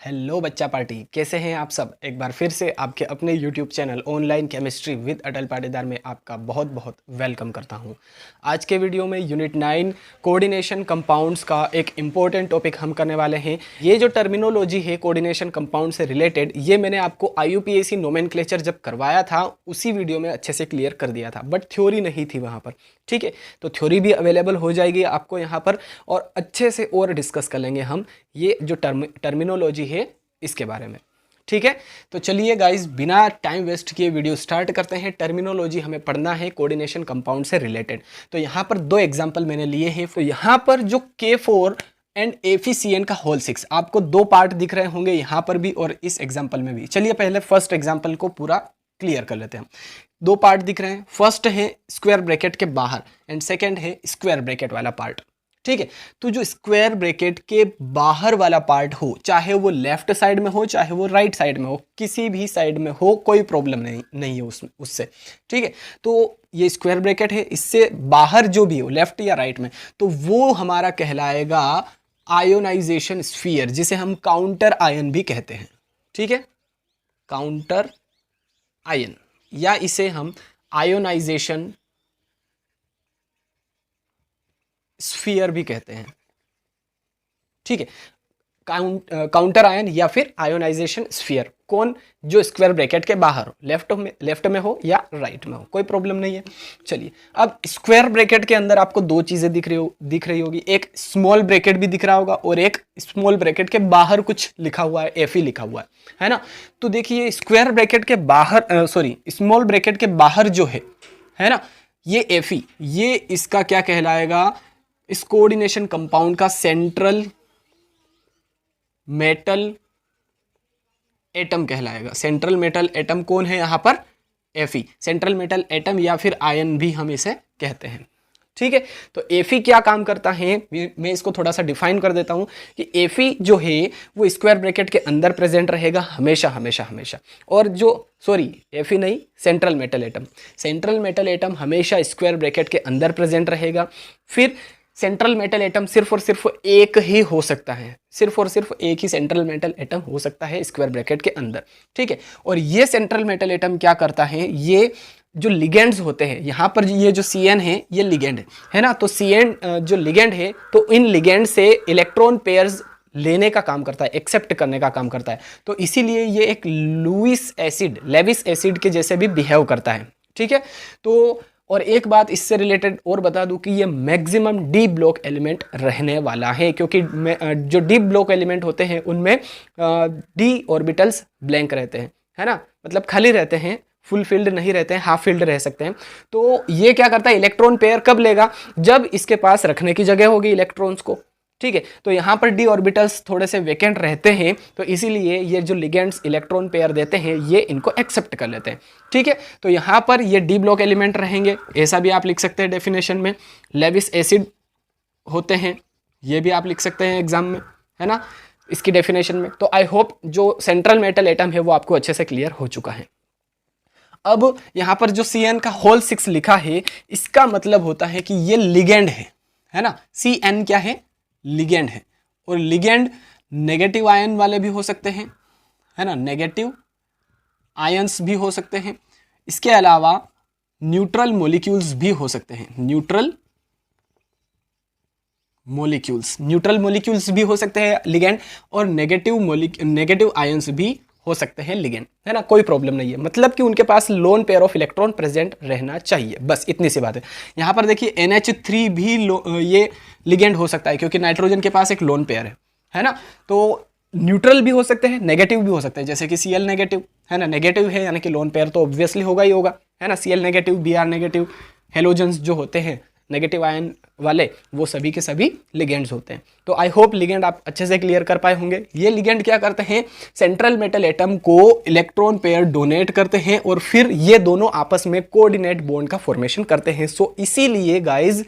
Hello बच्चा party, कैसे हैं आप सब। एक बार फिर से आपके अपने YouTube channel online chemistry with Atal Patidar में आपका बहुत बहुत वेलकम करता हूं। आज के वीडियो में यूनिट 9 कोऑर्डिनेशन कंपाउंड्स का एक इम्पोर्टेंट टॉपिक हम करने वाले हैं। ये जो टर्मिनोलॉजी है कोऑर्डिनेशन कंपाउंड से रिलेटेड, ये मैंने आपको IUPAC नोमेनक्लेचर जब करवाया था उसी वीडियो में अच्छे से क्लियर कर दिया था, बट थ्योरी नहीं थी वहाँ पर। ठीक है, तो थ्योरी भी अवेलेबल हो जाएगी आपको यहाँ पर और अच्छे से और डिस्कस कर लेंगे हम ये जो टर्मिनोलॉजी है इसके बारे में। ठीक है, तो चलिए गाइस, बिना टाइम वेस्ट किए वीडियो स्टार्ट करते हैं। टर्मिनोलॉजी हमें पढ़ना है कोऑर्डिनेशन कंपाउंड से रिलेटेड। तो यहाँ पर दो एग्जांपल मैंने लिए हैं। तो यहाँ पर जो K4 एंड AfCN का होल 6, आपको दो पार्ट दिख रहे होंगे यहाँ पर भी और इस एग्जाम्पल में भी। चलिए पहले फर्स्ट एग्जाम्पल को पूरा क्लियर कर लेते हैं। दो पार्ट दिख रहे हैं, फर्स्ट है स्क्वायर ब्रैकेट के बाहर एंड सेकेंड है स्क्वायर ब्रैकेट वाला पार्ट। ठीक है, तो जो स्क्वायर ब्रैकेट के बाहर वाला पार्ट हो, चाहे वो लेफ्ट साइड में हो चाहे वो राइट साइड में हो, किसी भी साइड में हो, कोई प्रॉब्लम नहीं है उससे। ठीक है, तो ये स्क्वायर ब्रैकेट है, इससे बाहर जो भी हो लेफ्ट या राइट में, तो वो हमारा कहलाएगा आयोनाइजेशन स्फीयर, जिसे हम काउंटर आयन भी कहते हैं। ठीक है, काउंटर आयन, या इसे हम आयोनाइजेशन स्फीयर भी कहते हैं। ठीक है, काउंटर आयन या फिर आयोनाइजेशन स्फीयर, कौन? जो स्क्वायर ब्रैकेट के बाहर हो, लेफ्ट में हो या राइट में हो, कोई प्रॉब्लम नहीं है। चलिए, अब स्क्वायर ब्रैकेट के अंदर आपको दो चीजें दिख रही होगी, एक स्मॉल ब्रैकेट भी दिख रहा होगा और एक स्मॉल ब्रैकेट के बाहर कुछ लिखा हुआ है, Fe लिखा हुआ है ना। तो देखिए स्क्वायर ब्रैकेट के बाहर, स्मॉल ब्रैकेट के बाहर जो है ना, ये Fe, ये इसका क्या कहलाएगा? इस कोऑर्डिनेशन कंपाउंड का सेंट्रल मेटल एटम कहलाएगा। सेंट्रल मेटल एटम कौन है यहाँ पर? Fe, सेंट्रल मेटल एटम या फिर आयन भी हम इसे कहते हैं। ठीक है, तो Fe क्या काम करता है, मैं इसको थोड़ा सा डिफाइन कर देता हूं कि Fe जो है वो स्क्वायर ब्रैकेट के अंदर प्रेजेंट रहेगा हमेशा हमेशा हमेशा। और जो Fe नहीं, सेंट्रल मेटल एटम हमेशा स्क्वायर ब्रैकेट के अंदर प्रेजेंट रहेगा। फिर सेंट्रल मेटल एटम सिर्फ और सिर्फ एक ही हो सकता है, सिर्फ और सिर्फ एक ही सेंट्रल मेटल एटम हो सकता है स्क्वायर ब्रैकेट के अंदर। ठीक है, और ये सेंट्रल मेटल एटम क्या करता है, ये जो लिगेंड्स होते हैं, यहाँ पर ये जो Cn है ये लिगेंड है ना, तो Cn जो लिगेंड है, तो इन लिगेंड से इलेक्ट्रॉन पेयर्स लेने का काम करता है, एक्सेप्ट करने का काम करता है। तो इसीलिए ये एक लेविस एसिड के जैसे भी बिहेव करता है। ठीक है, तो और एक बात इससे रिलेटेड और बता दूं कि ये मैक्सिमम डी ब्लॉक एलिमेंट रहने वाला है, क्योंकि जो डी ब्लॉक एलिमेंट होते हैं उनमें डी ऑर्बिटल्स ब्लैंक रहते हैं, है ना, मतलब खाली रहते हैं, फुल फील्ड नहीं रहते हैं, हाफ फील्ड रह सकते हैं। तो ये क्या करता है, इलेक्ट्रॉन पेयर कब लेगा? जब इसके पास रखने की जगह होगी इलेक्ट्रॉन्स को। ठीक है, तो यहाँ पर डी ऑर्बिटल्स थोड़े से वेकेंट रहते हैं, तो इसीलिए ये जो लिगेंड्स इलेक्ट्रॉन पेयर देते हैं ये इनको एक्सेप्ट कर लेते हैं। ठीक है, तो यहाँ पर ये डी ब्लॉक एलिमेंट रहेंगे, ऐसा भी आप लिख सकते हैं डेफिनेशन में। लेविस एसिड होते हैं, ये भी आप लिख सकते हैं एग्जाम में, है ना, इसकी डेफिनेशन में। तो आई होप जो सेंट्रल मेटल एटम है वो आपको अच्छे से क्लियर हो चुका है। अब यहाँ पर जो Cn का होल 6 लिखा है, इसका मतलब होता है कि ये लिगेंड है ना। Cn क्या है? लिगेंड है, और लिगेंड नेगेटिव आयन वाले भी हो सकते हैं, है ना, नेगेटिव आयंस भी हो सकते हैं। इसके अलावा न्यूट्रल मॉलिक्यूल्स भी हो सकते हैं, न्यूट्रल मॉलिक्यूल्स भी हो सकते हैं लिगेंड, और नेगेटिव आयंस भी हो सकते हैं लिगेंड, है ना, कोई प्रॉब्लम नहीं है। मतलब कि उनके पास lone pair of electron present रहना चाहिए, बस इतनी सी बात है। यहाँ पर देखिए NH3 भी ये लिगेंड हो सकता है, क्योंकि नाइट्रोजन के पास एक लोन पेयर है ना। तो न्यूट्रल भी हो सकते हैं, नेगेटिव भी हो सकते हैं, जैसे कि Cl नेगेटिव है ना, नेगेटिव है यानी कि लोन पेयर तो ऑब्वियसली होगा ही होगा, है ना। Cl negative, Br negative, halogens जो होते हैं नेगेटिव आयन वाले, वो सभी के सभी लिगेंड्स होते हैं। तो आई होप लिगेंड आप अच्छे से क्लियर कर पाए होंगे। ये लिगेंड क्या करते हैं, सेंट्रल मेटल एटम को इलेक्ट्रॉन पेयर डोनेट करते हैं और फिर ये दोनों आपस में कोऑर्डिनेट बॉन्ड का फॉर्मेशन करते हैं। सो इसीलिए गाइज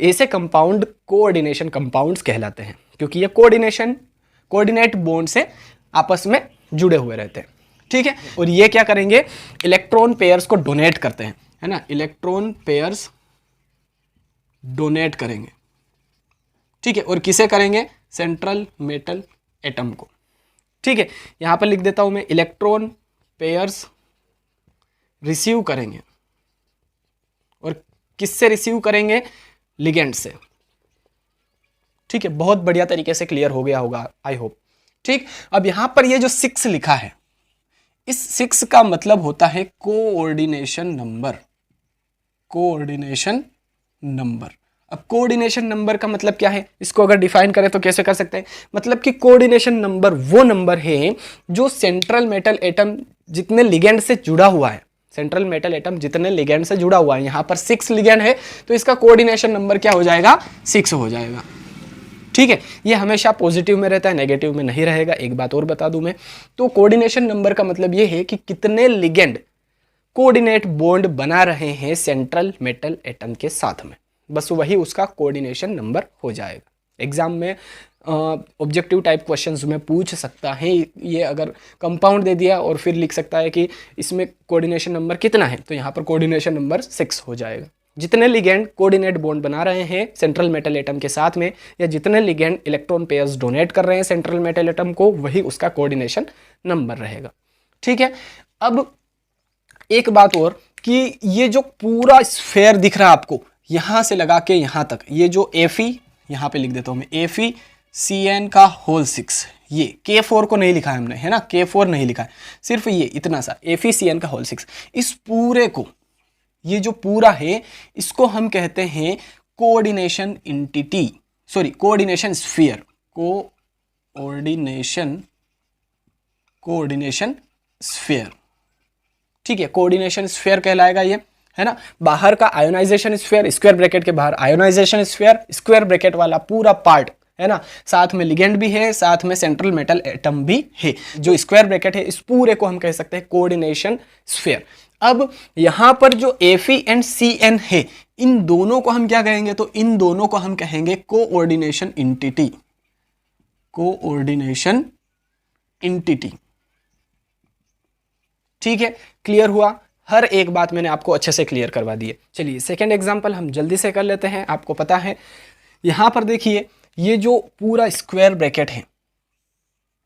ऐसे कंपाउंड कोऑर्डिनेशन कंपाउंड्स कहलाते हैं, क्योंकि ये कोऑर्डिनेट बॉन्ड से आपस में जुड़े हुए रहते हैं। ठीक है, और ये क्या करेंगे, इलेक्ट्रॉन पेयर्स को डोनेट करते हैं, है ना, इलेक्ट्रॉन पेयर्स डोनेट करेंगे। ठीक है, और किसे करेंगे? सेंट्रल मेटल एटम को। ठीक है, यहाँ पर लिख देता हूँ मैं, इलेक्ट्रॉन पेयर्स रिसीव करेंगे, और किससे रिसीव करेंगे? लिगेंड से। ठीक है, बहुत बढ़िया तरीके से क्लियर हो गया होगा आई होप। ठीक, अब यहां पर ये जो 6 लिखा है, इस 6 का मतलब होता है कोऑर्डिनेशन नंबर। Coordination number. अब कोऑर्डिनेशन नंबर का मतलब क्या है, इसको अगर डिफाइन करें तो कैसे कर सकते हैं? मतलब कि कोऑर्डिनेशन नंबर वो नंबर है जो सेंट्रल मेटल एटम जितने लिगेंड से जुड़ा हुआ है, सेंट्रल मेटल एटम जितने लिगेंड से जुड़ा हुआ है, यहां पर 6 लिगेंड है, तो इसका कोऑर्डिनेशन नंबर क्या हो जाएगा? 6 हो जाएगा। ठीक है, ये हमेशा पॉजिटिव में रहता है, नेगेटिव में नहीं रहेगा। एक बात और बता दूं मैं, तो कोऑर्डिनेशन नंबर का मतलब ये है कि कितने लिगेंड कोऑर्डिनेट बॉन्ड बना रहे हैं सेंट्रल मेटल एटम के साथ में, बस वही उसका कोऑर्डिनेशन नंबर हो जाएगा। एग्जाम में ऑब्जेक्टिव टाइप क्वेश्चंस में पूछ सकता है ये, अगर कंपाउंड दे दिया और फिर लिख सकता है कि इसमें कोऑर्डिनेशन नंबर कितना है, तो यहाँ पर कोऑर्डिनेशन नंबर 6 हो जाएगा। जितने लिगेंड कोऑर्डिनेट बॉन्ड बना रहे हैं सेंट्रल मेटल एटम के साथ में, या जितने लिगेंड इलेक्ट्रॉन पेयर्स डोनेट कर रहे हैं सेंट्रल मेटल एटम को, वही उसका कोऑर्डिनेशन नंबर रहेगा। ठीक है, अब एक बात और कि ये जो पूरा स्फेयर दिख रहा है आपको, यहां से लगा के यहां तक, ये जो Fe, यहां पे लिख देता हूं मैं, FeCN का होल 6, ये K4 को नहीं लिखा है हमने, है ना, K4 नहीं लिखा है, सिर्फ ये इतना सा FeCN का होल 6, इस पूरे को, ये जो पूरा है, इसको हम कहते हैं coordination entity, sorry coordination sphere, coordination sphere. ठीक है, कोऑर्डिनेशन स्फीयर कहलाएगा ये, है ना। बाहर का आयोनाइजेशन स्फीयर, स्क्वायर ब्रैकेट के बाहर आयोनाइजेशन स्फीयर, स्क्वायर ब्रैकेट वाला पूरा पार्ट, है ना, साथ में लिगेंड भी है, साथ में सेंट्रल मेटल एटम भी है। जो स्क्वायर ब्रैकेट है, इस पूरे को हम कह सकते हैं कोऑर्डिनेशन स्फीयर। अब यहां पर जो Fe एंड Cn है, इन दोनों को हम क्या कहेंगे? तो इन दोनों को हम कहेंगे कोऑर्डिनेशन एंटिटी, कोऑर्डिनेशन एंटिटी। ठीक है, क्लियर हुआ? हर एक बात मैंने आपको अच्छे से क्लियर करवा दी है। चलिए सेकंड एग्जांपल हम जल्दी से कर लेते हैं। आपको पता है यहां पर देखिए, ये जो पूरा स्क्वायर ब्रैकेट है,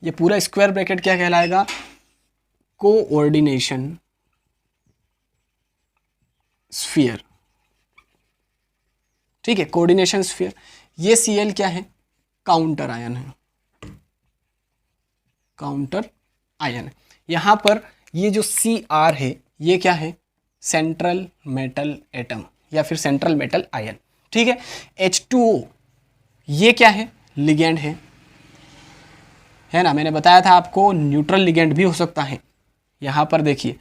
ये पूरा स्क्वायर ब्रैकेट क्या कहलाएगा? Coordination sphere. ठीक है, कोऑर्डिनेशन स्फीयर। ये Cl क्या है? काउंटर आयन है, काउंटर आयन है। यहां पर ये जो Cr है, ये क्या है? सेंट्रल मेटल एटम या फिर सेंट्रल मेटल आयन। ठीक है, H2O ये क्या है? लिगेंड है ना, मैंने बताया था आपको न्यूट्रल लिगेंड भी हो सकता है। यहां पर देखिए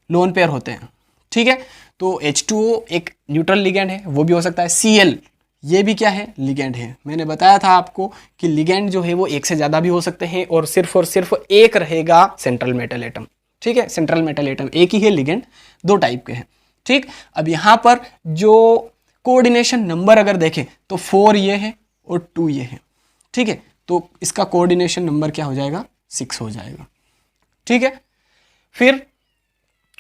लोन पेयर होते हैं। ठीक है, तो H2O एक न्यूट्रल लिगेंड है, वो भी हो सकता है। Cl ये भी क्या है? लिगेंड है। मैंने बताया था आपको कि लिगेंड जो है वो एक से ज़्यादा भी हो सकते हैं, और सिर्फ एक रहेगा सेंट्रल मेटल एटम। ठीक है, सेंट्रल मेटल एटम एक ही है, लिगेंड दो टाइप के हैं। ठीक, अब यहाँ पर जो कोऑर्डिनेशन नंबर अगर देखें तो 4 ये है और 2 ये है। ठीक है, तो इसका कोऑर्डिनेशन नंबर क्या हो जाएगा? 6 हो जाएगा। ठीक है, फिर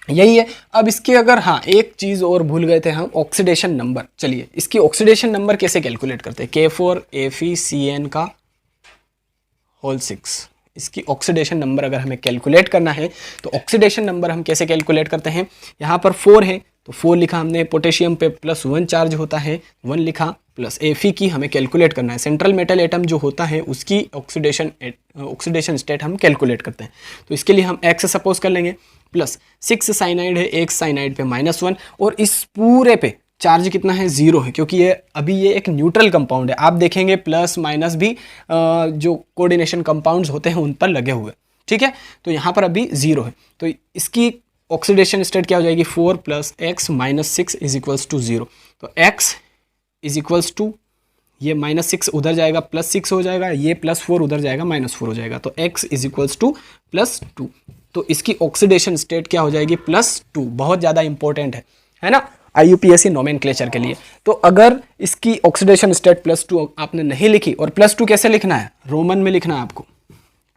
यही है। अब इसके अगर, हाँ एक चीज और भूल गए थे हम, ऑक्सीडेशन नंबर। चलिए इसकी ऑक्सीडेशन नंबर कैसे कैलकुलेट करते हैं? K4 FeCN का होल 6, इसकी ऑक्सीडेशन नंबर अगर हमें कैलकुलेट करना है तो ऑक्सीडेशन नंबर हम कैसे कैलकुलेट करते हैं? यहाँ पर 4 है तो 4 लिखा हमने, पोटेशियम पे +1 चार्ज होता है, 1 लिखा, प्लस Fe की हमें कैलकुलेट करना है। सेंट्रल मेटल एटम जो होता है उसकी ऑक्सीडेशन स्टेट हम कैलकुलेट करते हैं। तो इसके लिए हम X सपोज कर लेंगे, प्लस 6 साइनाइड है, एक साइनाइड पे -1, और इस पूरे पे चार्ज कितना है? 0 है, क्योंकि ये एक न्यूट्रल कंपाउंड है। आप देखेंगे प्लस माइनस भी जो कोऑर्डिनेशन कंपाउंड्स होते हैं उन पर लगे हुए। ठीक है, तो यहाँ पर अभी 0 है, तो इसकी ऑक्सीडेशन स्टेट क्या हो जाएगी? 4 + x - 6 = 0। तो x = ये -6 उधर जाएगा, +6 हो जाएगा, ये +4 उधर जाएगा, -4 हो जाएगा, तो x = +2। तो इसकी ऑक्सीडेशन स्टेट क्या हो जाएगी? +2। बहुत ज़्यादा इंपॉर्टेंट है ना, IUPAC नोमेनक्लेचर के लिए। तो अगर इसकी ऑक्सीडेशन स्टेट +2 आपने नहीं लिखी, और +2 कैसे लिखना है? रोमन में लिखना है आपको।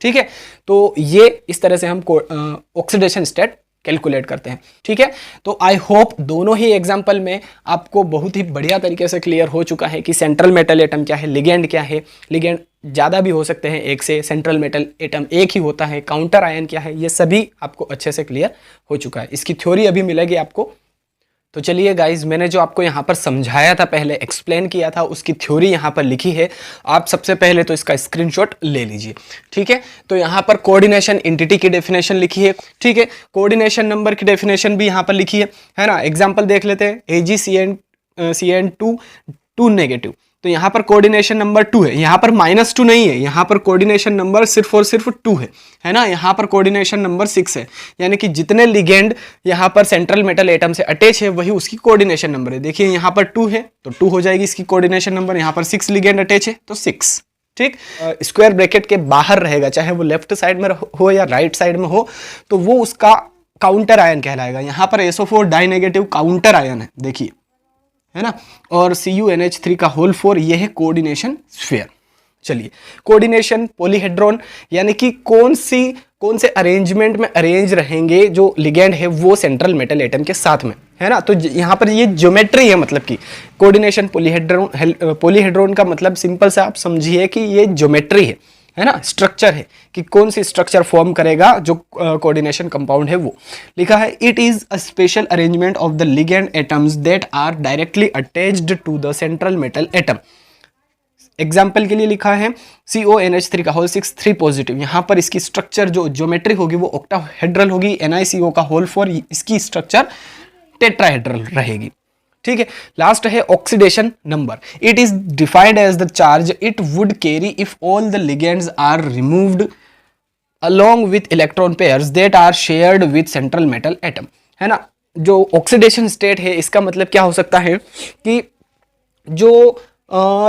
ठीक है, तो ये इस तरह से हम ऑक्सीडेशन स्टेट कैलकुलेट करते हैं। ठीक है, तो आई होप दोनों ही एग्जाम्पल में आपको बहुत ही बढ़िया तरीके से क्लियर हो चुका है कि सेंट्रल मेटल एटम क्या है, लिगेंड क्या है, लिगेंड ज़्यादा भी हो सकते हैं एक से, सेंट्रल मेटल एटम एक ही होता है, काउंटर आयन क्या है, ये सभी आपको अच्छे से क्लियर हो चुका है। इसकी थ्योरी अभी मिलेगी आपको। तो चलिए गाइज, मैंने जो आपको यहाँ पर समझाया था, पहले एक्सप्लेन किया था, उसकी थ्योरी यहाँ पर लिखी है। आप सबसे पहले तो इसका स्क्रीनशॉट ले लीजिए। ठीक है, तो यहाँ पर कोऑर्डिनेशन एंटिटी की डेफिनेशन लिखी है। ठीक है, कोऑर्डिनेशन नंबर की डेफिनेशन भी यहाँ पर लिखी है ना। एग्जाम्पल देख लेते हैं, AgCN2 नेगेटिव, तो यहाँ पर कोऑर्डिनेशन नंबर 2 है, यहाँ पर -2 नहीं है, यहाँ पर कोऑर्डिनेशन नंबर सिर्फ और सिर्फ 2 है ना। यहाँ पर कोऑर्डिनेशन नंबर 6 है, यानी कि जितने लिगेंड यहाँ पर सेंट्रल मेटल एटम से अटैच है वही उसकी कोऑर्डिनेशन नंबर है। देखिए यहाँ पर 2 है तो 2 हो जाएगी इसकी कोऑर्डिनेशन नंबर, यहाँ पर 6 लिगेंड अटैच है तो 6। ठीक, स्क्वायर ब्रैकेट के बाहर रहेगा, चाहे वो लेफ्ट साइड में हो या राइट साइड में हो, तो वो उसका काउंटर आयन कहलाएगा। यहाँ पर SO4 die negative counter ion है, देखिए, है ना। और CuNH3 का होल 4, ये है कोऑर्डिनेशन स्फीयर। चलिए, कोऑर्डिनेशन पॉलीहेड्रॉन, यानी कि कौन से अरेंजमेंट में अरेंज रहेंगे जो लिगेंड है वो सेंट्रल मेटल एटम के साथ में, है ना। तो यहाँ पर ये ज्योमेट्री है, मतलब कि कोऑर्डिनेशन पॉलीहेड्रॉन का मतलब सिंपल से आप समझिए कि ये ज्योमेट्री है ना, स्ट्रक्चर है कि कौन सी स्ट्रक्चर फॉर्म करेगा जो कोऑर्डिनेशन कंपाउंड है वो। लिखा है it is a special arrangement of the ligand atoms that are directly attached to the central metal atom. Example के लिए लिखा है CONH3 का होल 6 3 पॉजिटिव, यहाँ पर इसकी स्ट्रक्चर जो ज्योमेट्री होगी वो ऑक्टाहेड्रल होगी। NiCO का होल 4, इसकी स्ट्रक्चर टेट्राहेड्रल रहेगी। ठीक है, लास्ट है oxidation number. It is defined as the charge it would carry if all the ligands are removed along with electron pairs that are shared with central metal atom, है ना। जो oxidation state है, इसका मतलब क्या हो सकता है कि जो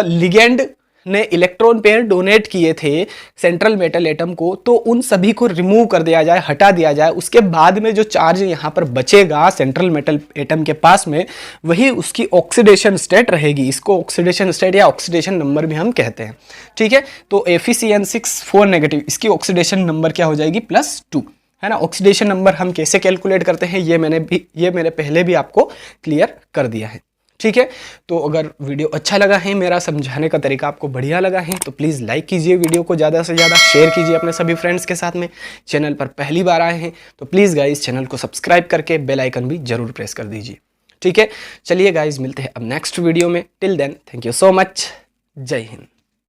लिगेंड ने इलेक्ट्रॉन पेयर डोनेट किए थे सेंट्रल मेटल एटम को, तो उन सभी को रिमूव कर दिया जाए, हटा दिया जाए। उसके बाद में जो चार्ज यहाँ पर बचेगा सेंट्रल मेटल एटम के पास में, वही उसकी ऑक्सीडेशन स्टेट रहेगी। इसको ऑक्सीडेशन स्टेट या ऑक्सीडेशन नंबर भी हम कहते हैं। ठीक है, तो FeCN6 4 नेगेटिव, इसकी ऑक्सीडेशन नंबर क्या हो जाएगी +2, है ना। ऑक्सीडेशन नंबर हम कैसे कैलकुलेट करते हैं ये मैंने पहले भी आपको क्लियर कर दिया है। ठीक है, तो अगर वीडियो अच्छा लगा है, मेरा समझाने का तरीका आपको बढ़िया लगा है, तो प्लीज़ लाइक कीजिए, वीडियो को ज़्यादा से ज़्यादा शेयर कीजिए अपने सभी फ्रेंड्स के साथ में। चैनल पर पहली बार आए हैं तो प्लीज़ गाइज चैनल को सब्सक्राइब करके बेल आइकन भी जरूर प्रेस कर दीजिए। ठीक है, चलिए गाइज, मिलते हैं अब नेक्स्ट वीडियो में। Till then, thank you so much. जय हिंद।